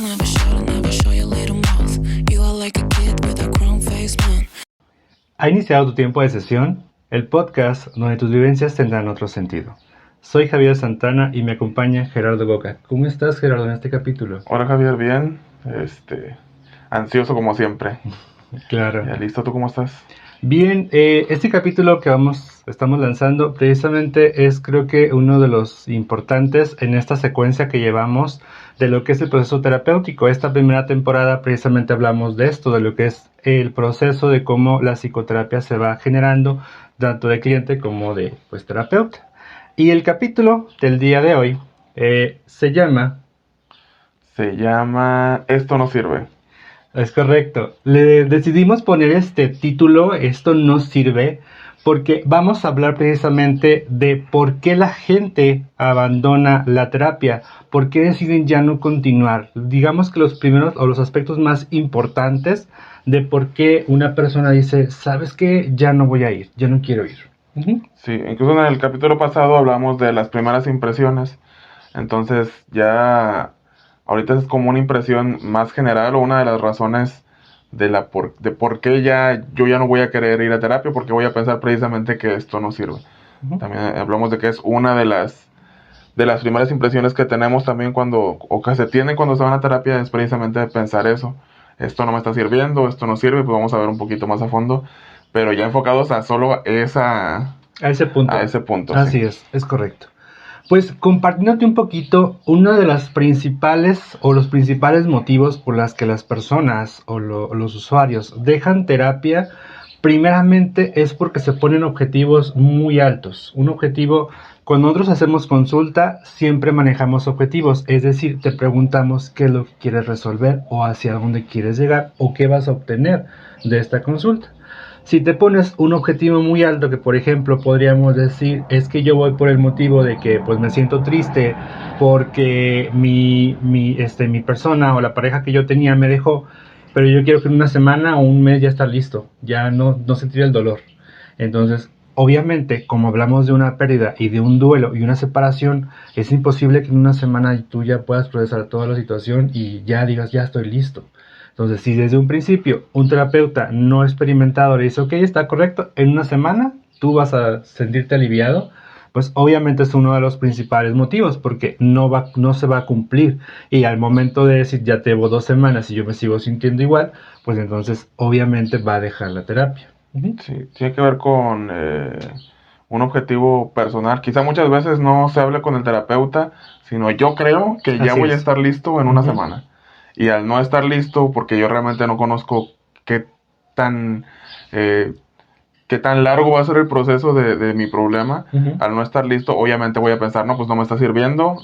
never show your little mouth. You are like a kid with a crown face, man. ¿Ha iniciado tu tiempo de sesión? El podcast donde tus vivencias tendrán otro sentido. Soy Javier Santana y me acompaña Gerardo Boca. ¿Cómo estás, Gerardo, en este capítulo? Hola Javier, bien. Ansioso como siempre. Claro. ¿Ya listo? ¿Tú cómo estás? Bien, este capítulo que estamos lanzando precisamente es, creo que, uno de los importantes en esta secuencia que llevamos de lo que es el proceso terapéutico. Esta primera temporada precisamente hablamos de esto, de lo que es el proceso de cómo la psicoterapia se va generando, tanto de cliente como de terapeuta. Y el capítulo del día de hoy se llama Esto no sirve. Es correcto. Le decidimos poner este título, Esto no sirve, porque vamos a hablar precisamente de por qué la gente abandona la terapia, por qué deciden ya no continuar. Digamos que los primeros o los aspectos más importantes de por qué una persona dice, ¿sabes qué? Ya no voy a ir, ya no quiero ir. Sí, incluso en el capítulo pasado hablamos de las primeras impresiones. Entonces ya ahorita es como una impresión más general o una de las razones de por qué yo ya no voy a querer ir a terapia, porque voy a pensar precisamente que esto no sirve. También hablamos de que es una de las primeras impresiones que tenemos también o que se tienen cuando se van a terapia, es precisamente de pensar eso. Esto no me está sirviendo, esto no sirve, pues vamos a ver un poquito más a fondo, pero ya enfocados a solo a ese punto. A ese punto. Así sí. es correcto. Pues compartiéndote un poquito, uno de las principales o los principales motivos por las que las personas o los usuarios dejan terapia, primeramente es porque se ponen objetivos muy altos. Un objetivo, cuando nosotros hacemos consulta, siempre manejamos objetivos, es decir, te preguntamos qué es lo que quieres resolver o hacia dónde quieres llegar o qué vas a obtener de esta consulta. Si te pones un objetivo muy alto, que por ejemplo podríamos decir, es que yo voy por el motivo de que pues me siento triste porque mi persona o la pareja que yo tenía me dejó, pero yo quiero que en una semana o un mes ya está listo, ya no sentir el dolor. Entonces, obviamente, como hablamos de una pérdida y de un duelo y una separación, es imposible que en una semana tú ya puedas procesar toda la situación y ya digas, ya estoy listo. Entonces, si desde un principio un terapeuta no experimentado le dice, ok, está correcto, en una semana tú vas a sentirte aliviado, pues obviamente es uno de los principales motivos, porque no se va a cumplir. Y al momento de decir, ya llevo 2 semanas y yo me sigo sintiendo igual, pues entonces obviamente va a dejar la terapia. Sí, tiene que ver con un objetivo personal. Quizá muchas veces no se hable con el terapeuta, sino yo creo que ya voy a estar listo en una semana. Y al no estar listo, porque yo realmente no conozco qué tan largo va a ser el proceso de mi problema, al no estar listo, obviamente voy a pensar, no, pues no me está sirviendo,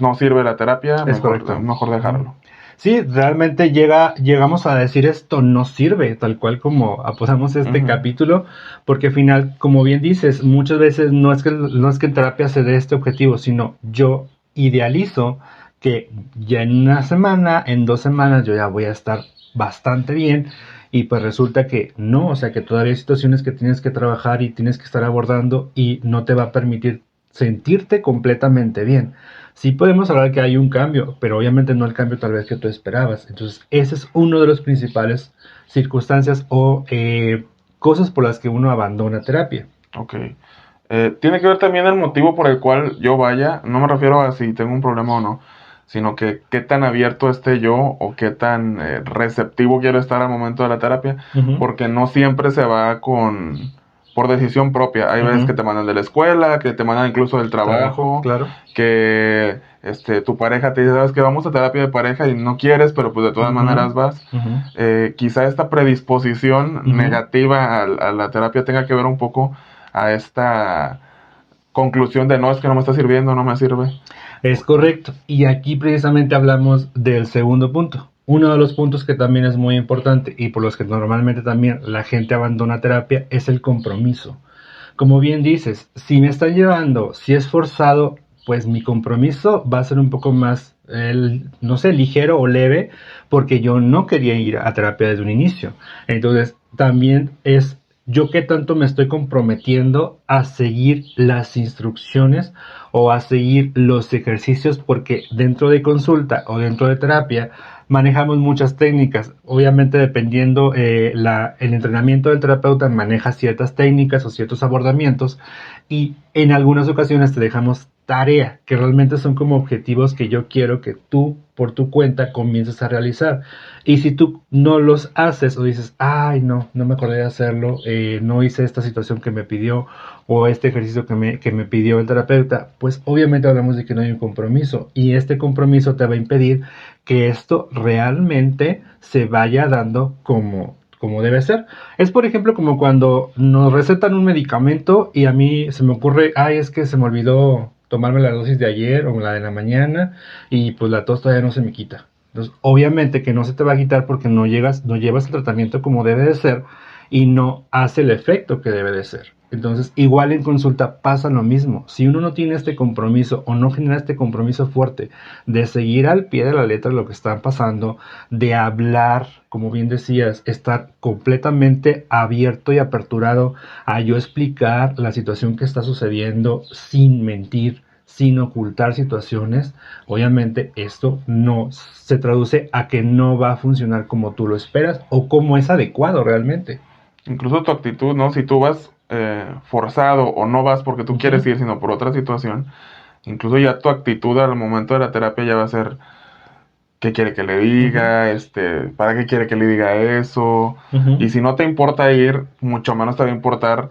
no sirve la terapia, mejor dejarlo. Sí, realmente llegamos a decir esto no sirve, tal cual como apodamos este capítulo, porque al final, como bien dices, muchas veces no es que en terapia se dé este objetivo, sino yo idealizo que ya en una semana, en 2 semanas yo ya voy a estar bastante bien y pues resulta que no, o sea que todavía hay situaciones que tienes que trabajar y tienes que estar abordando y no te va a permitir sentirte completamente bien. Sí podemos hablar que hay un cambio, pero obviamente no el cambio tal vez que tú esperabas. Entonces ese es uno de los principales circunstancias o cosas por las que uno abandona terapia. Ok. Tiene que ver también el motivo por el cual yo vaya, no me refiero a si tengo un problema o no, sino que qué tan abierto esté yo o qué tan receptivo quiero estar al momento de la terapia, porque no siempre se va por decisión propia. Hay veces que te mandan de la escuela, que te mandan incluso del trabajo, claro. Que tu pareja te dice, sabes que vamos a terapia de pareja y no quieres, pero pues de todas maneras vas. Quizá esta predisposición negativa a la terapia tenga que ver un poco a esta conclusión de no, es que no me está sirviendo, no me sirve. Es correcto. Y aquí precisamente hablamos del segundo punto. Uno de los puntos que también es muy importante y por los que normalmente también la gente abandona terapia es el compromiso. Como bien dices, si me están llevando, si es forzado, pues mi compromiso va a ser un poco más, ligero o leve, porque yo no quería ir a terapia desde un inicio. Entonces, también es yo qué tanto me estoy comprometiendo a seguir las instrucciones o a seguir los ejercicios, porque dentro de consulta o dentro de terapia manejamos muchas técnicas. Obviamente dependiendo el entrenamiento del terapeuta maneja ciertas técnicas o ciertos abordamientos, y en algunas ocasiones te dejamos tarea, que realmente son como objetivos que yo quiero que tú por tu cuenta comiences a realizar. Y si tú no los haces o dices, ay, no me acordé de hacerlo, no hice esta situación que me pidió o este ejercicio que me pidió el terapeuta, pues obviamente hablamos de que no hay un compromiso, y este compromiso te va a impedir que esto realmente se vaya dando como debe ser. Es, por ejemplo, como cuando nos recetan un medicamento y a mí se me ocurre, ay, es que se me olvidó tomarme la dosis de ayer o la de la mañana, y pues la tos todavía no se me quita. Entonces, obviamente que no se te va a quitar porque no llevas el tratamiento como debe de ser y no hace el efecto que debe de ser. Entonces, igual en consulta pasa lo mismo. Si uno no tiene este compromiso o no genera este compromiso fuerte de seguir al pie de la letra lo que está pasando, de hablar, como bien decías, estar completamente abierto y aperturado a yo explicar la situación que está sucediendo sin mentir, sin ocultar situaciones, obviamente esto no se traduce a que no va a funcionar como tú lo esperas o como es adecuado realmente. Incluso tu actitud, ¿no? Si tú vas forzado o no vas porque tú quieres ir, sino por otra situación, incluso ya tu actitud al momento de la terapia ya va a ser, ¿qué quiere que le diga? ¿Para qué quiere que le diga eso? Y si no te importa ir, mucho menos te va a importar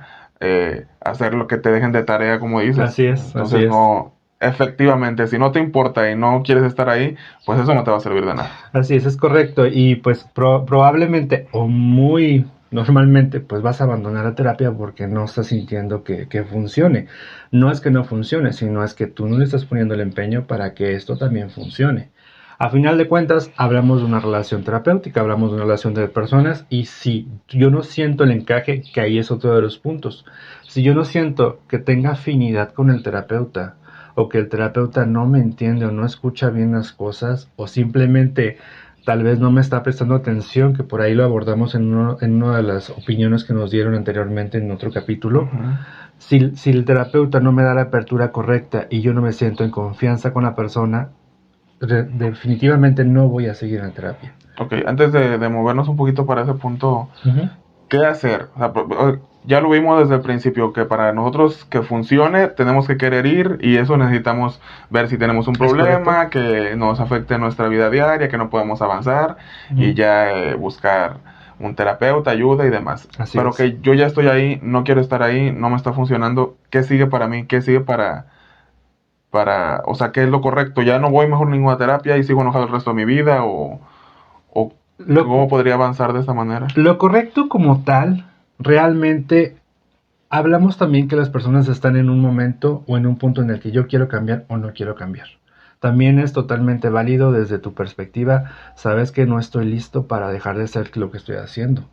hacer lo que te dejen de tarea, como dices. Así es, Entonces así es. no, efectivamente, si no te importa y no quieres estar ahí, pues eso no te va a servir de nada. Así es correcto. Y pues probablemente o muy normalmente pues vas a abandonar la terapia porque no estás sintiendo que funcione. No es que no funcione, sino es que tú no le estás poniendo el empeño para que esto también funcione. A final de cuentas, hablamos de una relación terapéutica, hablamos de una relación de personas, y si yo no siento el encaje, que ahí es otro de los puntos, si yo no siento que tenga afinidad con el terapeuta, o que el terapeuta no me entiende o no escucha bien las cosas, o simplemente tal vez no me está prestando atención, que por ahí lo abordamos en una de las opiniones que nos dieron anteriormente en otro capítulo. Si el terapeuta no me da la apertura correcta y yo no me siento en confianza con la persona, definitivamente no voy a seguir en la terapia. Ok, antes de movernos un poquito para ese punto, ¿qué hacer? O sea, ya lo vimos desde el principio, que para nosotros que funcione tenemos que querer ir, y eso necesitamos ver si tenemos un problema que nos afecte nuestra vida diaria, que no podemos avanzar, y ya buscar un terapeuta, ayuda y demás. Así Pero es. que yo ya estoy ahí, no quiero estar ahí, no me está funcionando, ¿qué sigue para mí? ¿Qué sigue o sea, qué es lo correcto? ¿Ya no voy mejor a ninguna terapia y sigo enojado el resto de mi vida? ¿O cómo podría avanzar de esta manera? Lo correcto como tal, realmente hablamos también que las personas están en un momento o en un punto en el que yo quiero cambiar o no quiero cambiar. También es totalmente válido desde tu perspectiva, sabes que no estoy listo para dejar de hacer lo que estoy haciendo.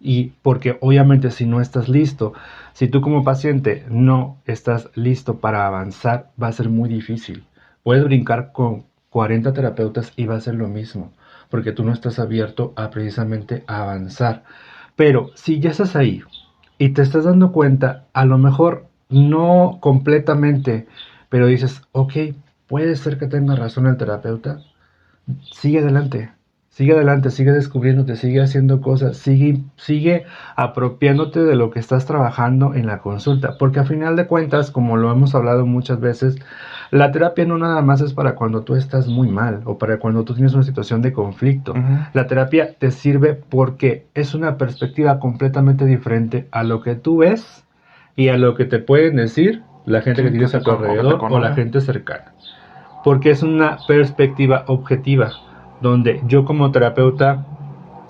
Y porque obviamente si no estás listo, si tú como paciente no estás listo para avanzar, va a ser muy difícil. Puedes brincar con 40 terapeutas y va a ser lo mismo, porque tú no estás abierto a precisamente a avanzar. Pero si ya estás ahí y te estás dando cuenta, a lo mejor no completamente, pero dices, ok, puede ser que tenga razón el terapeuta, sigue adelante. Sigue adelante, sigue descubriéndote, sigue haciendo cosas, sigue apropiándote de lo que estás trabajando en la consulta, porque a final de cuentas, como lo hemos hablado muchas veces, la terapia no nada más es para cuando tú estás muy mal o para cuando tú tienes una situación de conflicto. La terapia te sirve porque es una perspectiva completamente diferente a lo que tú ves y a lo que te pueden decir la gente que tienes a tu alrededor o la gente cercana, porque es una perspectiva objetiva, donde yo como terapeuta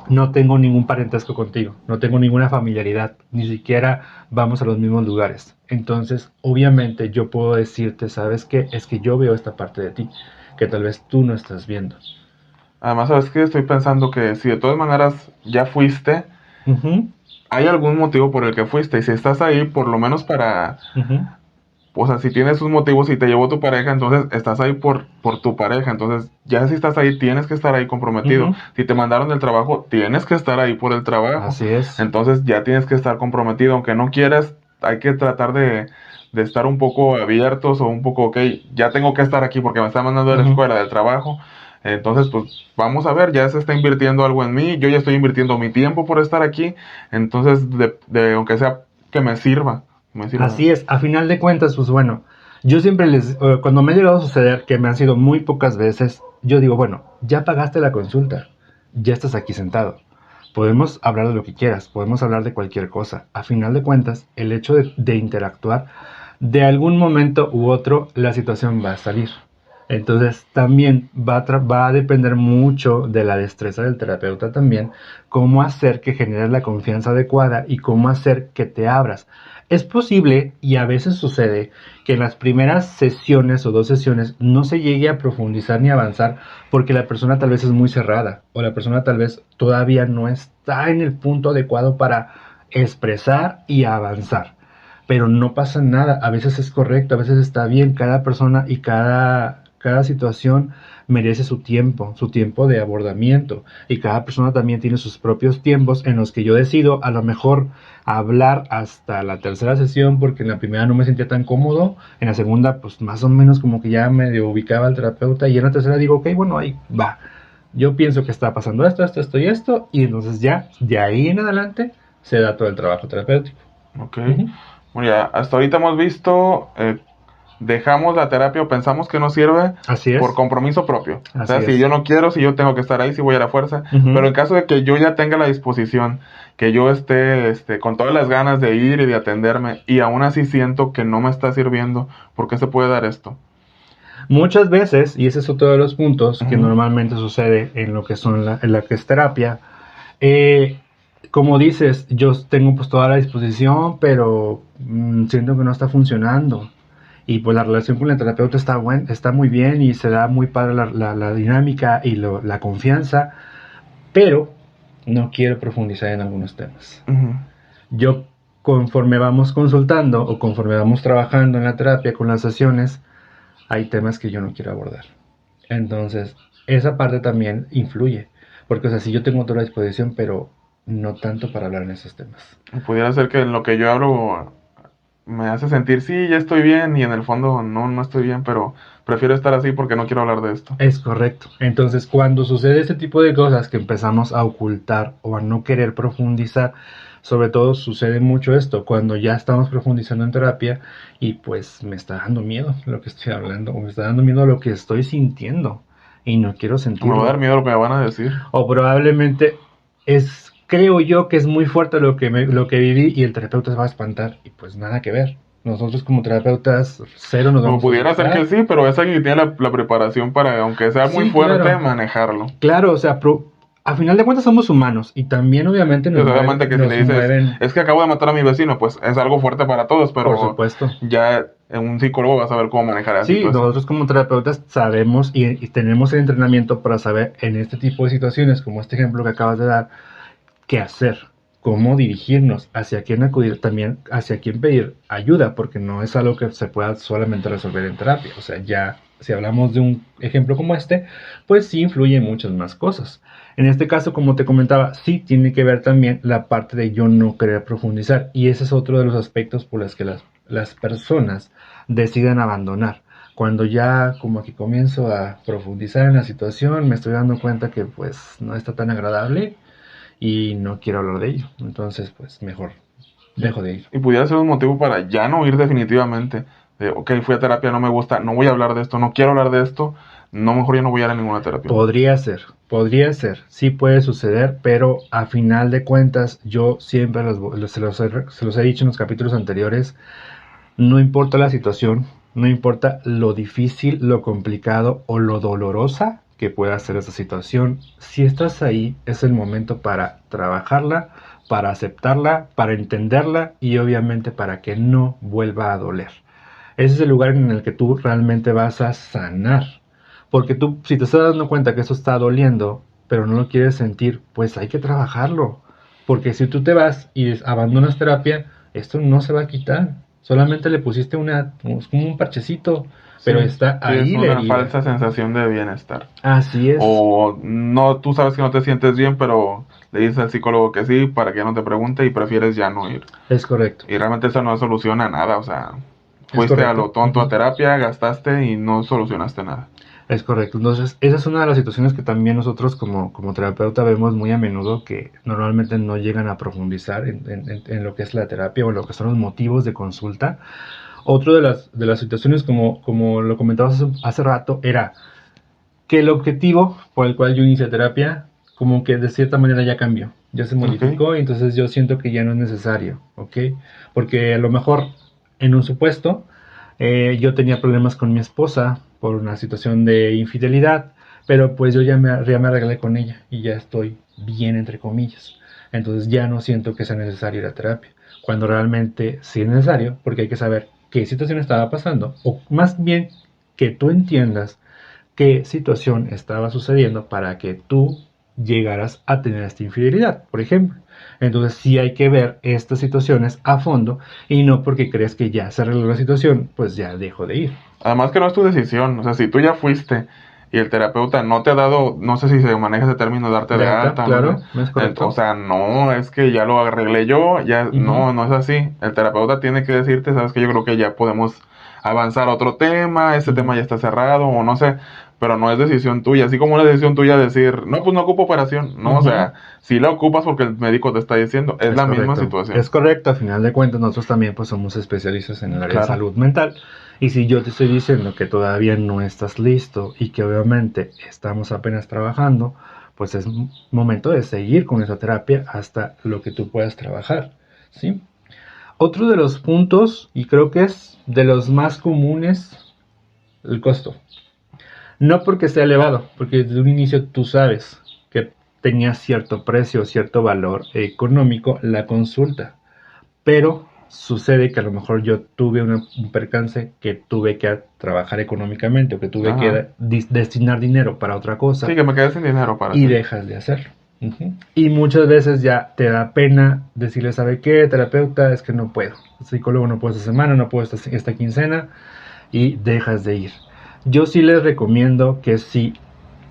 no tengo ningún parentesco contigo, no tengo ninguna familiaridad, ni siquiera vamos a los mismos lugares. Entonces, obviamente yo puedo decirte, ¿sabes qué? Es que yo veo esta parte de ti, que tal vez tú no estás viendo. Además, ¿sabes qué? Estoy pensando que si de todas maneras ya fuiste, hay algún motivo por el que fuiste. Y si estás ahí, por lo menos para o sea, si tienes sus motivos y te llevó tu pareja, entonces estás ahí por tu pareja. Entonces, ya si estás ahí, tienes que estar ahí comprometido. Ujú. Si te mandaron del trabajo, tienes que estar ahí por el trabajo. Así es. Entonces, ya tienes que estar comprometido. Aunque no quieras, hay que tratar de estar un poco abiertos o un poco, ok, ya tengo que estar aquí porque me está mandando de la Ujú. escuela, del trabajo. Entonces, pues vamos a ver, ya se está invirtiendo algo en mí. Yo ya estoy invirtiendo mi tiempo por estar aquí. Entonces, aunque sea que me sirva. Así es, a final de cuentas, pues bueno, yo siempre cuando me ha llegado a suceder, que me han sido muy pocas veces, yo digo, bueno, ya pagaste la consulta, ya estás aquí sentado, podemos hablar de lo que quieras, podemos hablar de cualquier cosa. A final de cuentas, el hecho de interactuar, de algún momento u otro, la situación va a salir. Entonces también va a depender mucho de la destreza del terapeuta también, cómo hacer que generes la confianza adecuada y cómo hacer que te abras. Es posible, y a veces sucede, que en las primeras sesiones o 2 sesiones no se llegue a profundizar ni avanzar porque la persona tal vez es muy cerrada o la persona tal vez todavía no está en el punto adecuado para expresar y avanzar. Pero no pasa nada, a veces es correcto, a veces está bien, cada persona y cada situación merece su tiempo de abordamiento, y cada persona también tiene sus propios tiempos en los que yo decido a lo mejor hablar hasta la tercera sesión porque en la primera no me sentía tan cómodo, en la segunda pues más o menos como que ya medio ubicaba al terapeuta, y en la tercera digo, ok, bueno, ahí va, yo pienso que está pasando esto y esto, y entonces ya de ahí en adelante se da todo el trabajo terapéutico. Ok. Ujú. Bueno, ya hasta ahorita hemos visto, dejamos la terapia o pensamos que no sirve Así es. por compromiso propio. O sea, Así si es. yo no quiero, si yo tengo que estar ahí, si voy a la fuerza. Ujú. Pero en caso de que yo ya tenga la disposición, que yo esté con todas las ganas de ir y de atenderme, y aún así siento que no me está sirviendo, ¿por qué se puede dar esto? Muchas veces, y ese es otro de los puntos que Ujú. normalmente sucede en lo que en la que es terapia, como dices, yo tengo pues toda la disposición, pero siento que no está funcionando. Y pues la relación con el terapeuta está muy bien y se da muy padre la dinámica y la confianza, pero no quiero profundizar en algunos temas. Ujú. Yo, conforme vamos consultando o conforme vamos trabajando en la terapia con las sesiones, hay temas que yo no quiero abordar. Entonces, esa parte también influye. Porque, o sea, si yo tengo toda la disposición, pero no tanto para hablar en esos temas. Pudiera ser que en lo que yo hablo me hace sentir, sí, ya estoy bien, y en el fondo no estoy bien, pero prefiero estar así porque no quiero hablar de esto. Es correcto. Entonces, cuando sucede este tipo de cosas que empezamos a ocultar o a no querer profundizar, sobre todo sucede mucho esto cuando ya estamos profundizando en terapia y pues me está dando miedo lo que estoy hablando, o me está dando miedo lo que estoy sintiendo y no quiero Me va a dar sentirlo. miedo lo que me van a decir. O probablemente creo yo que es muy fuerte lo que viví y el terapeuta se va a espantar y pues nada que ver. Nosotros como terapeutas cero nos Como vamos a pudiera ser asustar. que sí, pero es alguien que tiene la preparación para, aunque sea muy Sí, fuerte, claro. manejarlo. Claro, o sea, a final de cuentas somos humanos y también obviamente Pues obviamente que si nos le dices, mueven, es que acabo de matar a mi vecino, pues es algo fuerte para todos, por pero supuesto. ya un psicólogo va a saber cómo manejar la Sí, situación. nosotros como terapeutas sabemos y tenemos el entrenamiento para saber en este tipo de situaciones, como este ejemplo que acabas de dar, qué hacer, cómo dirigirnos, hacia quién acudir, también hacia quién pedir ayuda, porque no es algo que se pueda solamente resolver en terapia. O sea, ya si hablamos de un ejemplo como este, pues sí influye en muchas más cosas. En este caso, como te comentaba, sí tiene que ver también la parte de yo no querer profundizar, y ese es otro de los aspectos por los que las personas deciden abandonar. Cuando ya como que comienzo a profundizar en la situación, me estoy dando cuenta que pues no está tan agradable y no quiero hablar de ello. Entonces, pues mejor dejo de ir. Y pudiera ser un motivo para ya no ir definitivamente. De, ok, fui a terapia, no me gusta, no voy a hablar de esto, no quiero hablar de esto, no, mejor ya no voy a ir a ninguna terapia. Podría ser, sí puede suceder, pero a final de cuentas yo siempre se los he dicho en los capítulos anteriores, no importa la situación, no importa lo difícil, lo complicado o lo dolorosa que pueda ser esa situación, si estás ahí es el momento para trabajarla, para aceptarla, para entenderla y obviamente para que no vuelva a doler. Ese es el lugar en el que tú realmente vas a sanar. Porque tú, si te estás dando cuenta que eso está doliendo, pero no lo quieres sentir, pues hay que trabajarlo. Porque si tú te vas y abandonas terapia, esto no se va a quitar. Solamente le pusiste como un parchecito, pero Sí, está sí, es ahí la una herida. falsa sensación de bienestar. Así es. O no, tú sabes que no te sientes bien, pero le dices al psicólogo que sí para que no te pregunte y prefieres ya no ir. Es correcto. Y realmente eso no soluciona nada, o sea, Es fuiste a correcto. lo tonto a Ujú. terapia, gastaste y no solucionaste nada. Es correcto. Entonces, esa es una de las situaciones que también nosotros como terapeuta vemos muy a menudo que normalmente no llegan a profundizar en lo que es la terapia o en lo que son los motivos de consulta. Otro de las situaciones, como lo comentabas hace rato, era que el objetivo por el cual yo inicié terapia, como que de cierta manera ya cambió, ya se Ok, modificó, y entonces yo siento que ya no es necesario, ¿ok? Porque a lo mejor, en un supuesto, yo tenía problemas con mi esposa por una situación de infidelidad, pero pues yo ya me arreglé con ella y ya estoy bien, entre comillas. Entonces ya no siento que sea necesario ir a terapia, cuando realmente sí es necesario, porque hay que saber qué situación estaba pasando, o más bien que tú entiendas qué situación estaba sucediendo para que tú llegaras a tener esta infidelidad, por ejemplo. Entonces sí hay que ver estas situaciones a fondo, y no porque crees que ya se arregló la situación, pues ya dejo de ir. además que no es tu decisión, o sea, si tú ya fuiste y el terapeuta no te ha dado, no sé si se maneja ese término, darte De de alta, alta, no sé, claro, ¿no es o correcto? sea, no, es que ya lo arreglé yo, ya, Ujú. no, no es así, el terapeuta tiene que decirte, sabes que yo creo que ya podemos avanzar a otro tema, este Ujú. tema ya está cerrado, o no sé, pero no es decisión tuya, así como no es decisión tuya decir, no, pues no ocupo operación, no, o Ujú. sea, si la ocupas porque el médico te está diciendo, es Es la misma correcto, situación, es correcto. A final de cuentas, nosotros también pues somos especialistas en el área de claro. salud mental. Y si yo te estoy diciendo que todavía no estás listo y que obviamente estamos apenas trabajando, pues es momento de seguir con esa terapia hasta lo que tú puedas trabajar, ¿sí? Otro de los puntos, y creo que es de los más comunes, el costo. No porque sea elevado, porque desde un inicio tú sabes que tenía cierto precio, cierto valor económico la consulta, pero sucede que a lo mejor yo tuve un percance, que tuve que trabajar económicamente, o que tuve Ajá. que destinar dinero para otra Sí, cosa, que me quedé sin dinero para y seguir. dejas de hacerlo. Ujú. Y muchas veces ya te da pena decirle, ¿sabe qué, terapeuta? Es que no puedo. Psicólogo no puedo esta semana, no puedo esta quincena, y dejas de ir. Yo sí les recomiendo que si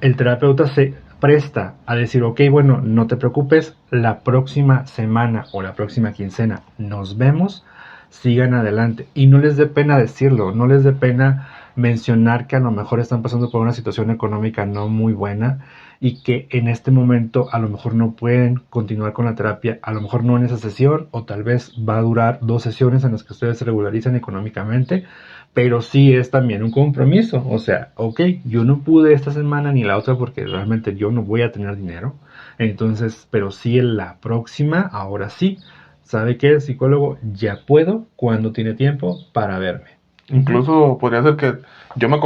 el terapeuta se presta a decir, ok, bueno, no te preocupes, la próxima semana o la próxima quincena nos vemos, sigan adelante. Y no les dé pena decirlo, no les dé pena mencionar que a lo mejor están pasando por una situación económica no muy buena, y que en este momento a lo mejor no pueden continuar con la terapia, a lo mejor no en esa sesión, o tal vez va a durar 2 sesiones en las que ustedes se regularizan económicamente, pero sí es también un compromiso. O sea, ok, yo no pude esta semana ni la otra porque realmente yo no voy a tener dinero. Entonces, pero sí en la próxima, ahora sí. ¿Sabe qué, psicólogo? Ya puedo cuando tiene tiempo para verme. Ujú. Incluso podría ser que yo me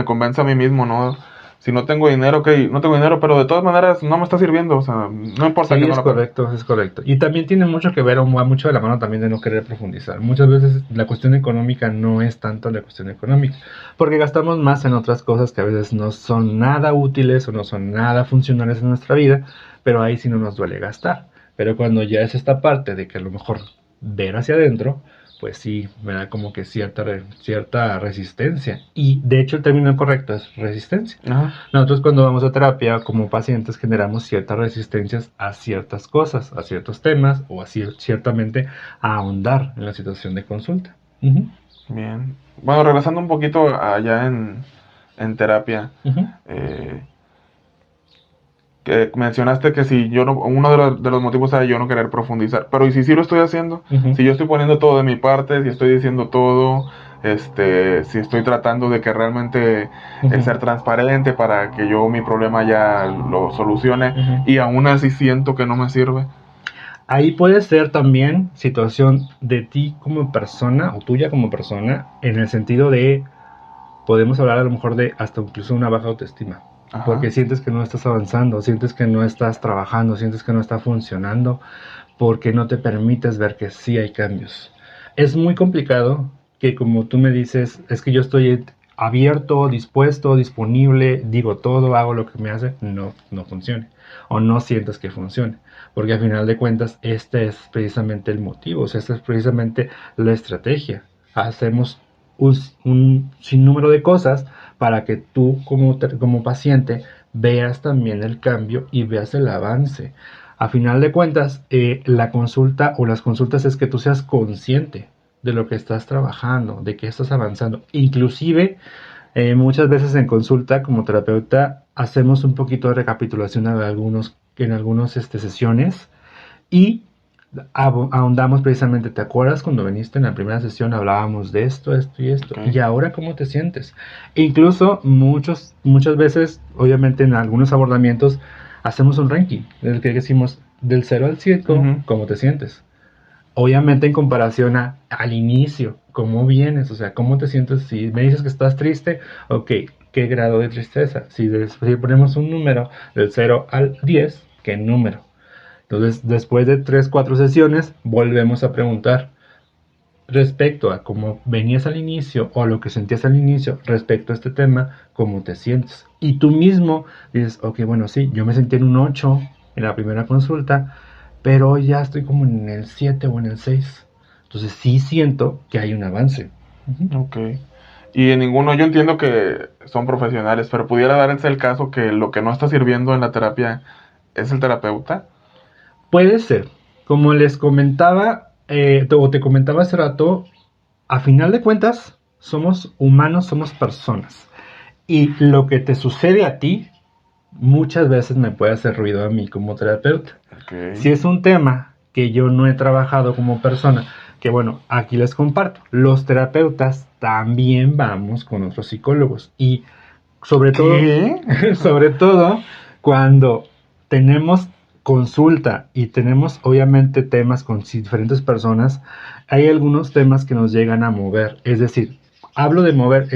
convenza a mí mismo, ¿no? Si no tengo dinero, ok, no tengo dinero, pero de todas maneras no me está sirviendo, o sea, no importa Sí, que no es lo pague. correcto, es correcto. Y también tiene mucho que ver, o va mucho de la mano también de no querer profundizar. Muchas veces la cuestión económica no es tanto la cuestión económica, porque gastamos más en otras cosas que a veces no son nada útiles o no son nada funcionales en nuestra vida, pero ahí sí no nos duele gastar. Pero cuando ya es esta parte de que a lo mejor ver hacia adentro, pues sí, me da como que cierta resistencia. Y de hecho el término correcto es resistencia. Ajá. Nosotros cuando vamos a terapia como pacientes generamos ciertas resistencias a ciertas cosas, a ciertos temas, o así ciertamente a ahondar en la situación de consulta. Ujú, Bien. Bueno, regresando un poquito allá en terapia, ujú, eh, que mencionaste que si yo no, uno de los motivos era yo no querer profundizar, pero ¿y si sí lo estoy haciendo? ujú, Si yo estoy poniendo todo de mi parte, si estoy diciendo todo, si estoy tratando de que realmente ujú, ser transparente para que yo mi problema ya lo solucione ujú. y aún así siento que no me sirve. Ahí puede ser también situación de ti como persona o tuya como persona, en el sentido de, podemos hablar a lo mejor de hasta incluso una baja autoestima, porque Ajá. sientes que no estás avanzando, sientes que no estás trabajando, sientes que no está funcionando, porque no te permites ver que sí hay cambios. Es muy complicado que, como tú me dices, es que yo estoy abierto, dispuesto, disponible, digo todo, hago lo que me hace, no funcione. O no sientas que funcione. Porque al final de cuentas, este es precisamente el motivo, o sea, esta es precisamente la estrategia. Hacemos un sinnúmero de cosas para que tú como paciente veas también el cambio y veas el avance. A final de cuentas, la consulta o las consultas es que tú seas consciente de lo que estás trabajando, de que estás avanzando. Inclusive, muchas veces en consulta como terapeuta hacemos un poquito de recapitulación en algunas sesiones y ahondamos precisamente. ¿Te acuerdas cuando viniste en la primera sesión? Hablábamos de esto, esto y esto. Okay. ¿Y ahora cómo te sientes? E incluso muchas veces, obviamente en algunos abordamientos, hacemos un ranking, en el que decimos del 0 al 5, ¿cómo te sientes? Obviamente en comparación al inicio, ¿cómo vienes? O sea, ¿cómo te sientes? Si me dices que estás triste, ok, ¿qué grado de tristeza? Si ponemos un número del 0 al 10, ¿qué número? Entonces, después de 3, 4 sesiones, volvemos a preguntar respecto a cómo venías al inicio o lo que sentías al inicio respecto a este tema, ¿cómo te sientes? Y tú mismo dices, ok, bueno, sí, yo me sentí en un 8 en la primera consulta, pero hoy ya estoy como en el 7 o en el 6. Entonces sí siento que hay un avance. Ok. Y en ninguno, yo entiendo que son profesionales, pero pudiera darse el caso que lo que no está sirviendo en la terapia es el terapeuta. Puede ser. Como les comentaba, o te comentaba hace rato, a final de cuentas, somos humanos, somos personas. Y lo que te sucede a ti, muchas veces me puede hacer ruido a mí como terapeuta. Okay. Si es un tema que yo no he trabajado como persona, que bueno, aquí les comparto, los terapeutas también vamos con otros psicólogos. Y sobre todo, sobre todo cuando tenemos consulta y tenemos obviamente temas con diferentes personas, hay algunos temas que nos llegan a mover. Es decir, hablo de mover,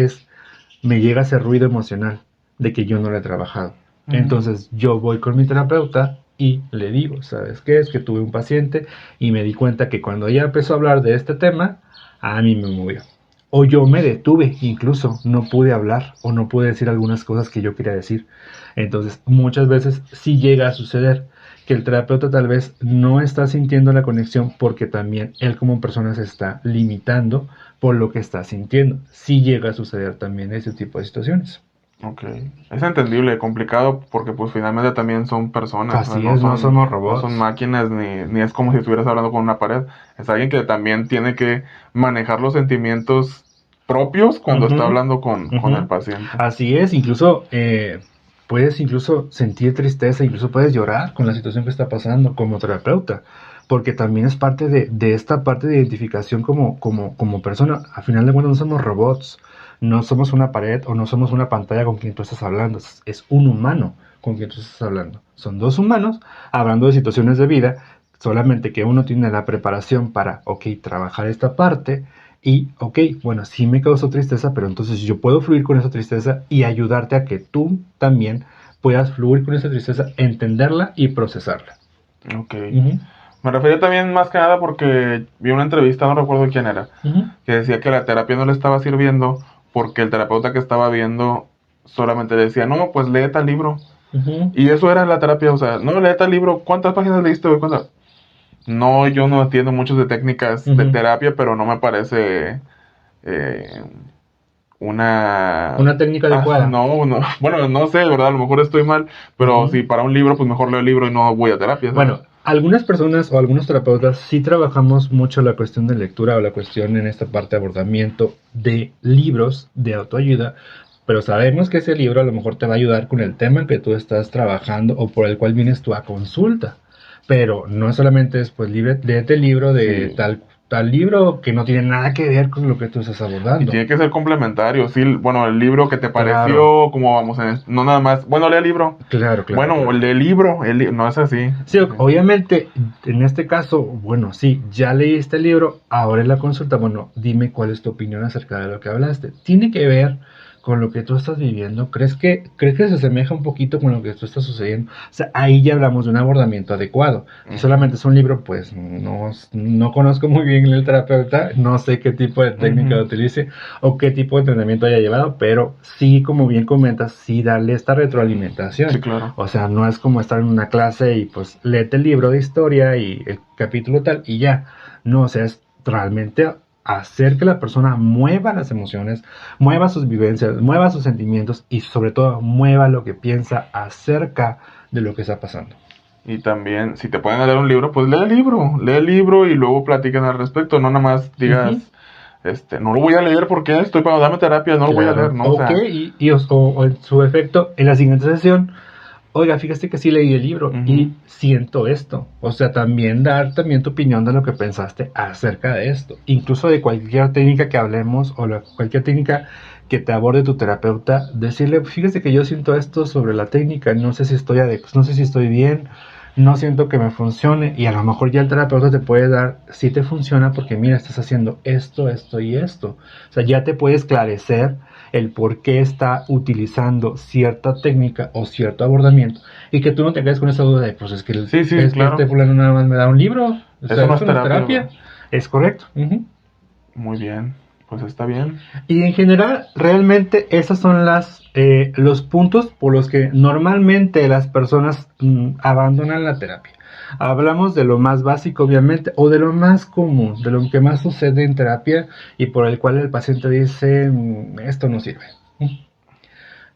me llega ese ruido emocional de que yo no lo he trabajado. Entonces yo voy con mi terapeuta y le digo, ¿sabes qué? Es que tuve un paciente y me di cuenta que cuando ella empezó a hablar de este tema, a mí me movió. O yo me detuve, incluso no pude hablar o no pude decir algunas cosas que yo quería decir. Entonces muchas veces sí llega a suceder que el terapeuta tal vez no está sintiendo la conexión porque también él como persona se está limitando por lo que está sintiendo. Sí llega a suceder también ese tipo de situaciones. Ok, es entendible, complicado, porque pues finalmente también son personas. Así es, no somos robots. No son máquinas, ni es como si estuvieras hablando con una pared. Es alguien que también tiene que manejar los sentimientos propios cuando está hablando con el paciente. Así es, incluso puedes incluso sentir tristeza, incluso puedes llorar con la situación que está pasando como terapeuta, porque también es parte de esta parte de identificación como persona. A final de cuentas no somos robots. No somos una pared o no somos una pantalla con quien tú estás hablando. Es un humano con quien tú estás hablando. Son dos humanos hablando de situaciones de vida, solamente que uno tiene la preparación para, ok, trabajar esta parte y, ok, bueno, sí me causó tristeza, pero entonces yo puedo fluir con esa tristeza y ayudarte a que tú también puedas fluir con esa tristeza, entenderla y procesarla. Ok. Me refería también más que nada porque vi una entrevista, no recuerdo quién era, que decía que la terapia no le estaba sirviendo porque el terapeuta que estaba viendo solamente decía, no, pues lee tal libro. Y eso era la terapia, o sea, no, lee tal libro, ¿cuántas páginas leíste hoy? No, yo no entiendo mucho de técnicas de terapia, pero no me parece una técnica adecuada. No, bueno, no sé, ¿verdad? A lo mejor estoy mal, pero si para un libro, pues mejor leo el libro y no voy a terapia, ¿sabes? Bueno, algunas personas o algunos terapeutas sí trabajamos mucho la cuestión de lectura o la cuestión en esta parte de abordamiento de libros de autoayuda, pero sabemos que ese libro a lo mejor te va a ayudar con el tema que tú estás trabajando o por el cual vienes tú a consulta. Pero no solamente es, pues, léete el libro de tal libro que no tiene nada que ver con lo que tú estás abordando. Y tiene que ser complementario, sí, bueno, el libro que te pareció, como vamos, no nada más, bueno, lee el libro. Claro. Bueno, lee el libro, no es así. Sí, obviamente, en este caso, bueno, sí, ya leíste el libro, ahora en la consulta, bueno, dime cuál es tu opinión acerca de lo que hablaste. Tiene que ver con lo que tú estás viviendo? ¿Crees que se asemeja un poquito con lo que tú estás sucediendo? O sea, ahí ya hablamos de un abordamiento adecuado. Si solamente es un libro, pues no conozco muy bien el terapeuta, no sé qué tipo de técnica utilice o qué tipo de entrenamiento haya llevado, pero sí, como bien comentas, sí darle esta retroalimentación. Sí, claro. O sea, no es como estar en una clase y pues léete el libro de historia y el capítulo tal y ya. No, o sea, es realmente hacer que la persona mueva las emociones, mueva sus vivencias, mueva sus sentimientos y sobre todo mueva lo que piensa acerca de lo que está pasando. Y también, si te pueden leer un libro, pues lee el libro y luego platiquen al respecto, no nada más digas, no lo voy a leer porque estoy para darme terapia, no lo voy a leer, ¿no? Ok, O sea, o en su efecto, en la siguiente sesión, oiga, fíjate que sí leí el libro y siento esto. O sea, también dar también tu opinión de lo que pensaste acerca de esto. Incluso de cualquier técnica que hablemos o cualquier técnica que te aborde tu terapeuta, decirle, fíjate que yo siento esto sobre la técnica, no sé si estoy bien, no siento que me funcione y a lo mejor ya el terapeuta te puede dar si te funciona porque mira, estás haciendo esto, esto y esto. O sea, ya te puede esclarecer el por qué está utilizando cierta técnica o cierto abordamiento y que tú no te quedes con esa duda de pues es que, claro. este fulano nada más me da un libro. O sea, Eso no es terapia. Es correcto. Muy bien, pues está bien. Y en general, realmente esos son los puntos por los que normalmente las personas abandonan la terapia. Hablamos de lo más básico, obviamente, o de lo más común, de lo que más sucede en terapia y por el cual el paciente dice, esto no sirve.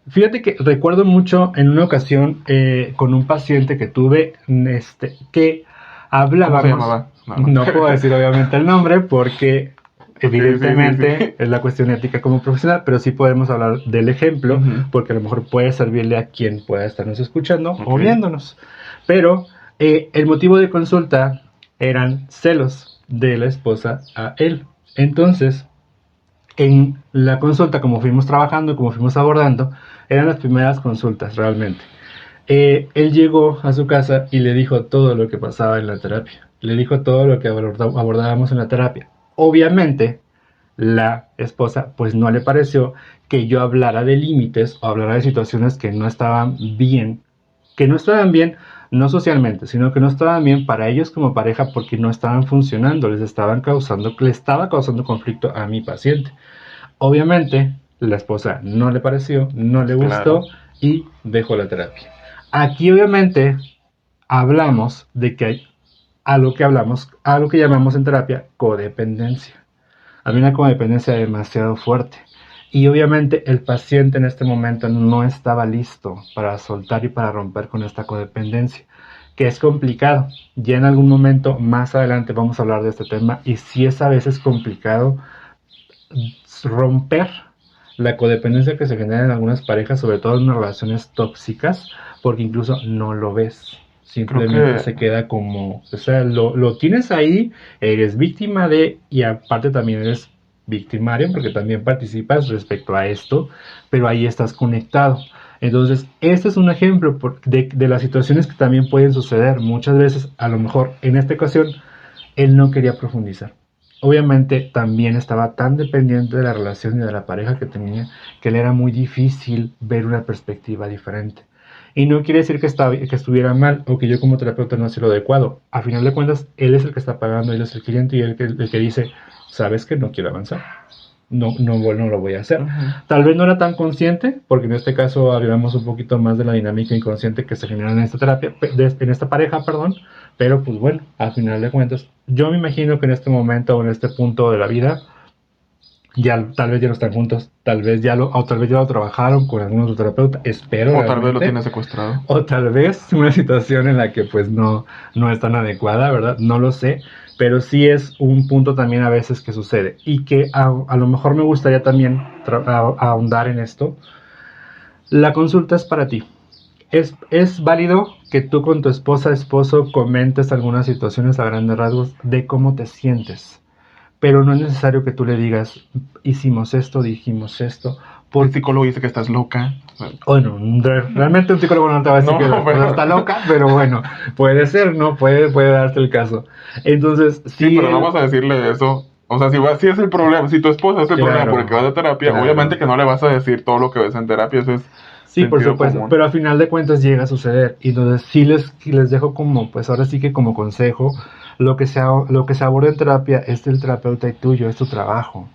Fíjate que recuerdo mucho en una ocasión con un paciente que tuve, que hablábamos... ¿Cómo se llamaba? No puedo decir obviamente el nombre porque... Evidentemente sí. es la cuestión ética como profesional, pero sí podemos hablar del ejemplo, porque a lo mejor puede servirle a quien pueda estarnos escuchando o viéndonos. Pero el motivo de consulta eran celos de la esposa a él. Entonces, en la consulta, como fuimos trabajando, como fuimos abordando, eran las primeras consultas realmente. Él llegó a su casa y le dijo todo lo que pasaba en la terapia. Le dijo todo lo que abordábamos en la terapia. Obviamente, la esposa pues no le pareció que yo hablara de límites o hablara de situaciones que no estaban bien, no socialmente, sino que no estaban bien para ellos como pareja porque no estaban funcionando, le estaba causando conflicto a mi paciente. Obviamente, la esposa no le pareció, no le gustó y dejó la terapia. Aquí obviamente hablamos de que hay a lo que llamamos en terapia codependencia. Había una codependencia demasiado fuerte y obviamente el paciente en este momento no estaba listo para soltar y para romper con esta codependencia, que es complicado. Ya en algún momento más adelante vamos a hablar de este tema y sí es a veces complicado romper la codependencia que se genera en algunas parejas, sobre todo en relaciones tóxicas, porque incluso no lo ves. Simplemente se queda como, o sea, lo tienes ahí, eres víctima de, y aparte también eres victimario, porque también participas respecto a esto, pero ahí estás conectado. Entonces, este es un ejemplo de las situaciones que también pueden suceder. Muchas veces, a lo mejor, en esta ocasión, él no quería profundizar. Obviamente, también estaba tan dependiente de la relación y de la pareja que tenía, que le era muy difícil ver una perspectiva diferente. Y no quiere decir que estuviera mal o que yo como terapeuta no hacía lo adecuado. A final de cuentas, él es el que está pagando, él es el cliente y él el que dice, sabes que no quiero avanzar. No lo voy a hacer. Tal vez no era tan consciente, porque en este caso hablamos un poquito más de la dinámica inconsciente que se genera en esta terapia, en esta pareja, pero pues bueno, al final de cuentas, yo me imagino que en este momento o en este punto de la vida, tal vez ya no están juntos, tal vez ya lo trabajaron con algún otro terapeuta, espero. O tal vez lo tiene secuestrado. O tal vez una situación en la que pues no es tan adecuada, ¿verdad? No lo sé, pero sí es un punto también a veces que sucede y que a lo mejor me gustaría también ahondar en esto. La consulta es para ti. Es válido que tú con tu esposo comentes algunas situaciones a grandes rasgos de cómo te sientes. Pero no es necesario que tú le digas, hicimos esto, dijimos esto. El psicólogo dice que estás loca. Bueno, realmente un psicólogo no te va a decir que la persona está loca, pero bueno, puede ser, ¿no? Puede darte el caso. Entonces, sí, pero no vas a decirle eso. O sea, si es el problema, si tu esposa es el Claro, problema porque vas a terapia, claro. obviamente que no le vas a decir todo lo que ves en terapia, eso es Sí, por sentido supuesto, común. pero al final de cuentas llega a suceder. Y entonces sí les dejo como, pues ahora sí que como consejo, lo que se aborda en terapia es el terapeuta y tuyo, es tu trabajo.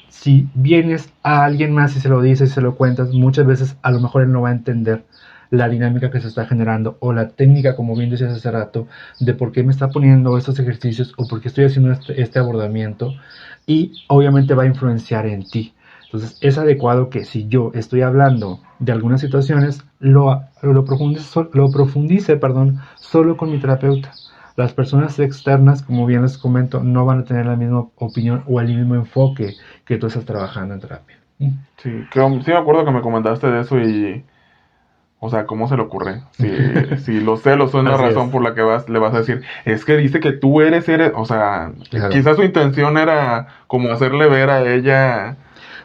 Si vienes a alguien más y se lo dices y se lo cuentas, muchas veces a lo mejor él no va a entender la dinámica que se está generando o la técnica, como bien decías hace rato, de por qué me está poniendo estos ejercicios o por qué estoy haciendo este abordamiento, y obviamente va a influenciar en ti. Entonces es adecuado que si yo estoy hablando de algunas situaciones, lo profundice, solo con mi terapeuta. Las personas externas, como bien les comento, no van a tener la misma opinión o el mismo enfoque que tú estás trabajando en terapia. Sí, sí me acuerdo que me comentaste de eso y, o sea, ¿cómo se le ocurre? Si los celos son la Así razón es. por la que le vas a decir, es que dice que tú eres, o sea, Claro. quizás su intención era como hacerle ver a ella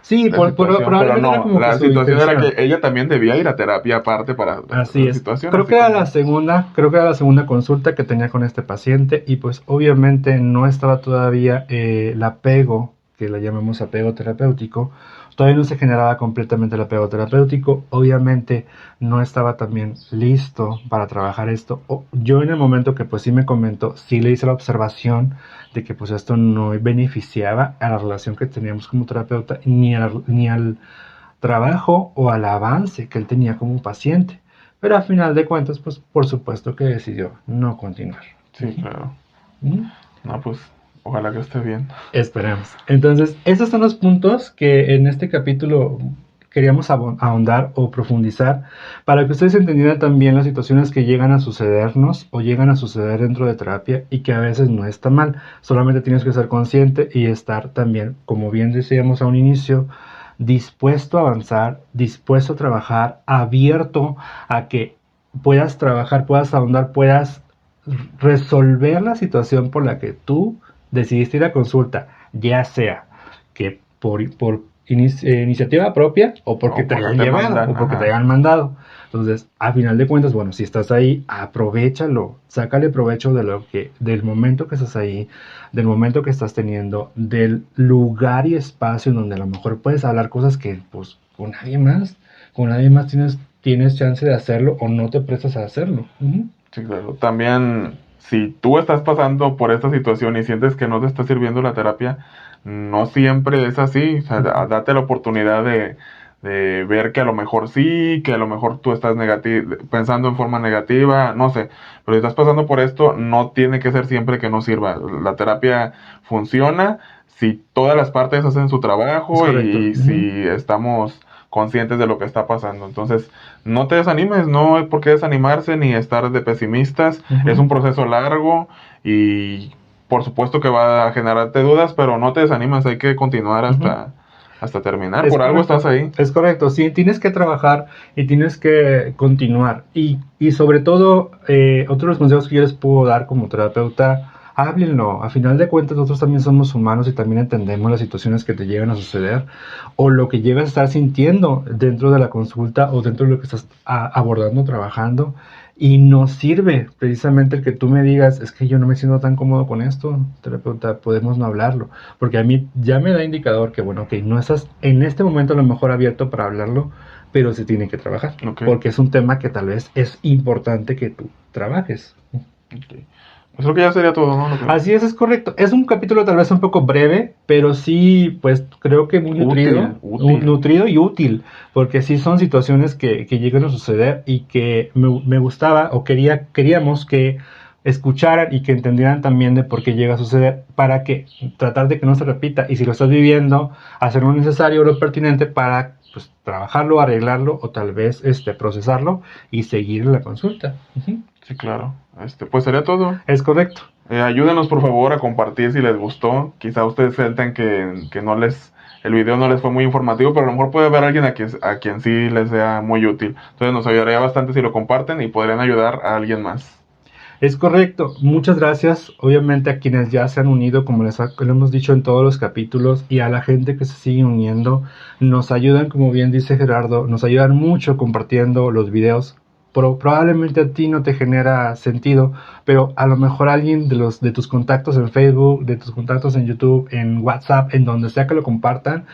Sí, la situación, pero probablemente era no, como que la su situación era intención. que ella también debía ir a terapia aparte para Así la es. situación, Creo así que era como... creo que era la segunda consulta que tenía con este paciente, y pues obviamente no estaba todavía el apego, que le llamamos apego terapéutico, todavía no se generaba completamente el apego terapéutico, obviamente no estaba también listo para trabajar esto. Yo en el momento que pues sí me comentó, sí le hice la observación de que pues esto no beneficiaba a la relación que teníamos como terapeuta ni al trabajo o al avance que él tenía como paciente. Pero a final de cuentas, pues por supuesto que decidió no continuar. Sí, claro. ¿Mm? No, pues, ojalá que esté bien. Esperemos. Entonces, esos son los puntos que en este capítulo queríamos ahondar o profundizar para que ustedes entendieran también las situaciones que llegan a sucedernos o llegan a suceder dentro de terapia, y que a veces no está mal. Solamente tienes que ser consciente y estar también, como bien decíamos a un inicio, dispuesto a avanzar, dispuesto a trabajar, abierto a que puedas trabajar, puedas ahondar, puedas resolver la situación por la que tú decidiste ir a consulta, ya sea que por iniciativa propia o porque O te porque hayan te llevado mandan, o porque te ajá. hayan mandado. Entonces, a final de cuentas, bueno, si estás ahí, aprovéchalo, sácale provecho del momento que estás ahí, del momento que estás teniendo, del lugar y espacio en donde a lo mejor puedes hablar cosas que, pues, con nadie más tienes chance de hacerlo o no te prestas a hacerlo. Sí, claro. También, si tú estás pasando por esta situación y sientes que no te está sirviendo la terapia, no siempre es así. O sea, date la oportunidad de ver que a lo mejor sí, que a lo mejor tú estás pensando en forma negativa, no sé. Pero si estás pasando por esto, no tiene que ser siempre que no sirva. La terapia funciona si todas las partes hacen su Es trabajo correcto. y si estamos conscientes de lo que está pasando. Entonces, no te desanimes, no hay por qué desanimarse ni estar de pesimistas. Es un proceso largo y por supuesto que va a generarte dudas, pero no te desanimes, hay que continuar hasta terminar. Es Por algo correcto, estás ahí. es correcto. Sí, tienes que trabajar y tienes que continuar. Y sobre todo, otro de los consejos que yo les puedo dar como terapeuta, háblenlo. A final de cuentas, nosotros también somos humanos y también entendemos las situaciones que te llegan a suceder o lo que llegas a estar sintiendo dentro de la consulta o dentro de lo que estás abordando, trabajando. Y nos sirve precisamente el que tú me digas, es que yo no me siento tan cómodo con esto, terapeuta, podemos no hablarlo. Porque a mí ya me da indicador que, bueno, ok, no estás en este momento a lo mejor abierto para hablarlo, pero se tiene que trabajar. Ok. Porque es un tema que tal vez es importante que tú trabajes. Ok. Pues creo que ya sería todo, ¿no? Así es correcto. Es un capítulo tal vez un poco breve, pero sí, pues creo que muy nutrido, Útil. nutrido y útil, porque sí son situaciones que llegan a suceder y que me gustaba o queríamos que escucharan y que entendieran también de por qué llega a suceder, para que tratar de que no se repita, y si lo estás viviendo, hacer lo necesario o lo pertinente para pues trabajarlo, arreglarlo o tal vez procesarlo y seguir la consulta. Sí, claro. Pues sería todo. Es correcto. Ayúdenos por favor a compartir si les gustó. Quizá ustedes sientan que el video no les fue muy informativo, pero a lo mejor puede haber alguien a quien sí les sea muy útil. Entonces nos ayudaría bastante si lo comparten y podrían ayudar a alguien más. Es correcto, muchas gracias obviamente a quienes ya se han unido, como lo hemos dicho en todos los capítulos, y a la gente que se sigue uniendo. Nos ayudan, como bien dice Gerardo, nos ayudan mucho compartiendo los videos, probablemente a ti no te genera sentido, pero a lo mejor alguien de tus contactos en Facebook, de tus contactos en YouTube, en WhatsApp, en donde sea que lo compartan,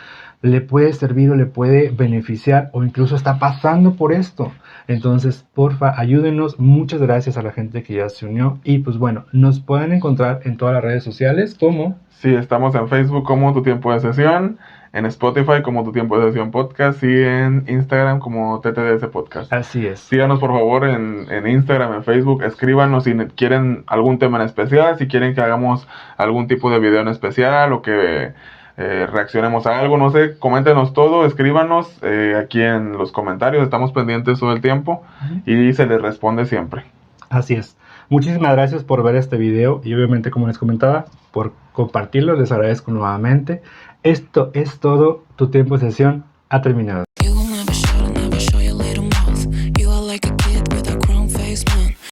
le puede servir o le puede beneficiar o incluso está pasando por esto. Entonces, porfa, ayúdenos. Muchas gracias a la gente que ya se unió. Y pues bueno, nos pueden encontrar en todas las redes sociales como... Sí, estamos en Facebook como Tu Tiempo de Sesión, en Spotify como Tu Tiempo de Sesión Podcast y en Instagram como TTDS Podcast. Así es. Síganos por favor en Instagram, en Facebook, escríbanos si quieren algún tema en especial, si quieren que hagamos algún tipo de video en especial o que reaccionemos a algo, no sé, coméntenos todo, escríbanos aquí en los comentarios, estamos pendientes todo el tiempo y se les responde siempre. Así es. Muchísimas gracias por ver este video y obviamente, como les comentaba, por compartirlo, les agradezco nuevamente. Esto es todo, Tu Tiempo de Sesión ha terminado.